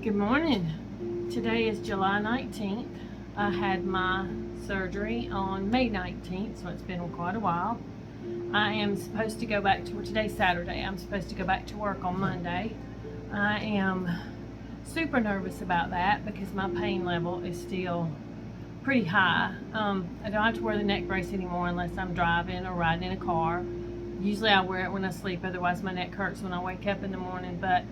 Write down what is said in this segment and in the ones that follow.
Good morning. Today is July 19th. I had my surgery on May 19th, so it's been quite a while. I am supposed to go back to work. Today's Saturday. I'm supposed to go back to work on Monday. I am super nervous about that because my pain level is still pretty high. I don't have to wear the neck brace anymore unless I'm driving or riding in a car. Usually I wear it when I sleep, otherwise my neck hurts when I wake up in the morning, but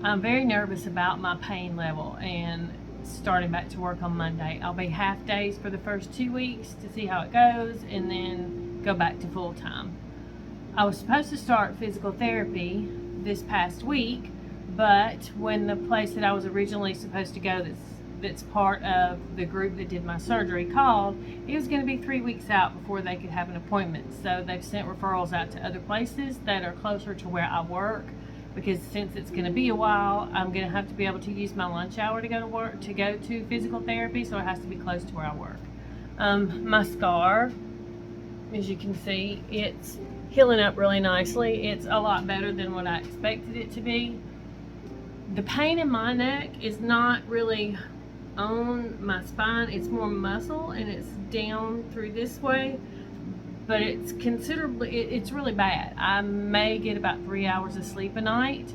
I'm very nervous about my pain level and starting back to work on Monday. I'll be half days for the first 2 weeks to see how it goes and then go back to full time. I was supposed to start physical therapy this past week, but when the place that I was originally supposed to go that's part of the group that did my surgery called, it was going to be 3 weeks out before they could have an appointment. So they've sent referrals out to other places that are closer to where I work, because since it's going to be a while, I'm going to have to be able to use my lunch hour to go to work, to go to physical therapy, so it has to be close to where I work. My scar, as you can see, it's healing up really nicely. It's a lot better than what I expected it to be. The pain in my neck is not really on my spine, it's more muscle, and it's down through this way, but it's it's really bad. I may get about 3 hours of sleep a night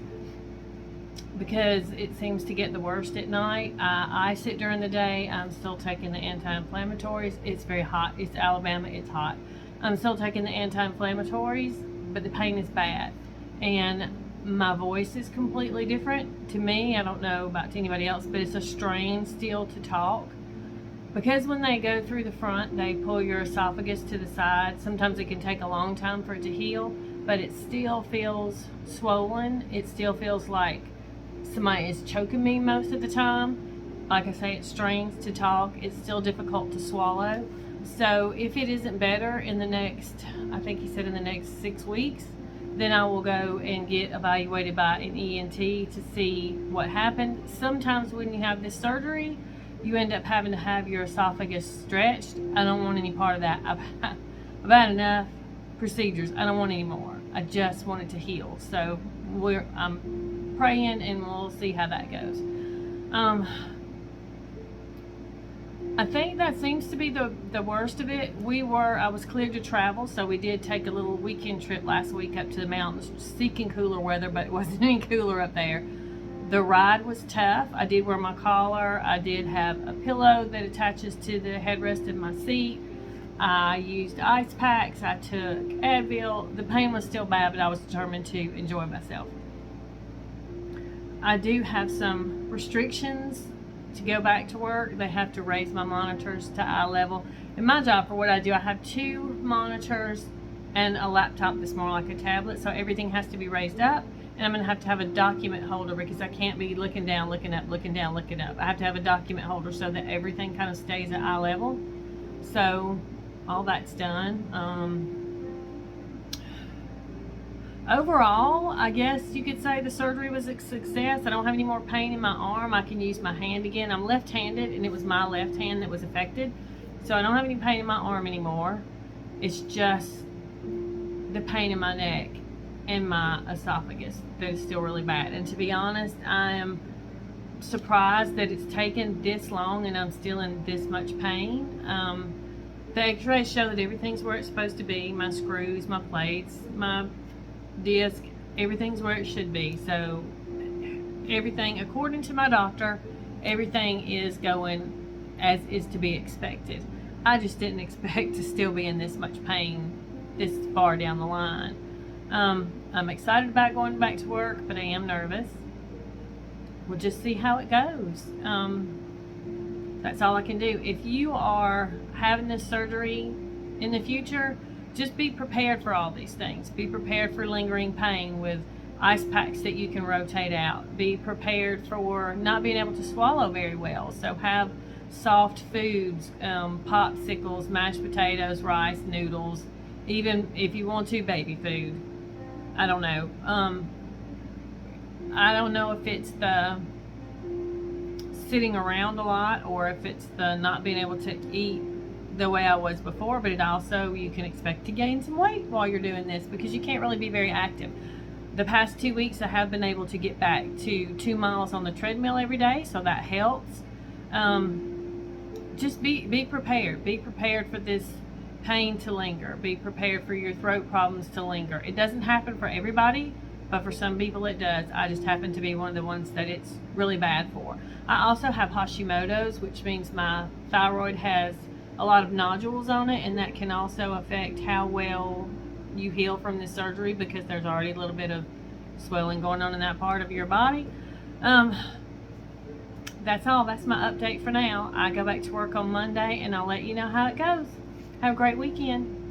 because it seems to get the worst at night. I sit during the day. I'm still taking the anti-inflammatories. It's very hot. It's Alabama. It's hot. I'm still taking the anti-inflammatories, but the pain is bad. And my voice is completely different to me. I don't know about to anybody else, but it's a strain still to talk. Because when they go through the front, they pull your esophagus to the side. Sometimes it can take a long time for it to heal, but it still feels swollen. It still feels like somebody is choking me most of the time. Like I say, it strains to talk. It's still difficult to swallow. So if it isn't better in the next, I think he said in the next 6 weeks, then I will go and get evaluated by an ENT to see what happened. Sometimes when you have this surgery, you end up having to have your esophagus stretched. I don't want any part of that. I've had enough procedures. I don't want any more. I just want it to heal. So I'm praying and we'll see how that goes. I think that seems to be the worst of it. I was cleared to travel, so we did take a little weekend trip last week up to the mountains seeking cooler weather, but it wasn't any cooler up there. The ride was tough. I did wear my collar. I did have a pillow that attaches to the headrest of my seat. I used ice packs. I took Advil. The pain was still bad, but I was determined to enjoy myself. I do have some restrictions to go back to work. They have to raise my monitors to eye level. In my job, for what I do, I have 2 monitors and a laptop that's more like a tablet, so everything has to be raised up. And I'm going to have a document holder because I can't be looking down, looking up, looking down, looking up. I have to have a document holder so that everything kind of stays at eye level. So all that's done. Overall, I guess you could say the surgery was a success. I don't have any more pain in my arm. I can use my hand again. I'm left-handed, and it was my left hand that was affected. So I don't have any pain in my arm anymore. It's just the pain in my neck and my esophagus that is still really bad. And to be honest, I am surprised that it's taken this long and I'm still in this much pain. The x-rays show that everything's where it's supposed to be. My screws, my plates, my disc, everything's where it should be. So everything, according to my doctor, everything is going as is to be expected. I just didn't expect to still be in this much pain this far down the line. I'm excited about going back to work, but I am nervous. We'll just see how it goes. That's all I can do. If you are having this surgery in the future, just be prepared for all these things. Be prepared for lingering pain with ice packs that you can rotate out. Be prepared for not being able to swallow very well. So have soft foods, popsicles, mashed potatoes, rice, noodles, even if you want to, baby food. I don't know. I don't know if it's the sitting around a lot or if it's the not being able to eat the way I was before, but it also, you can expect to gain some weight while you're doing this because you can't really be very active. The past 2 weeks I have been able to get back to 2 miles on the treadmill every day, so that helps. Just be prepared. Be prepared for this pain to linger. Be prepared for your throat problems to linger. It doesn't happen for everybody, but for some people it does. I just happen to be one of the ones that it's really bad for. I also have Hashimoto's, which means my thyroid has a lot of nodules on it, and that can also affect how well you heal from this surgery, because there's already a little bit of swelling going on in that part of your body. That's all. That's my update for now. I go back to work on Monday, and I'll let you know how it goes. Have a great weekend.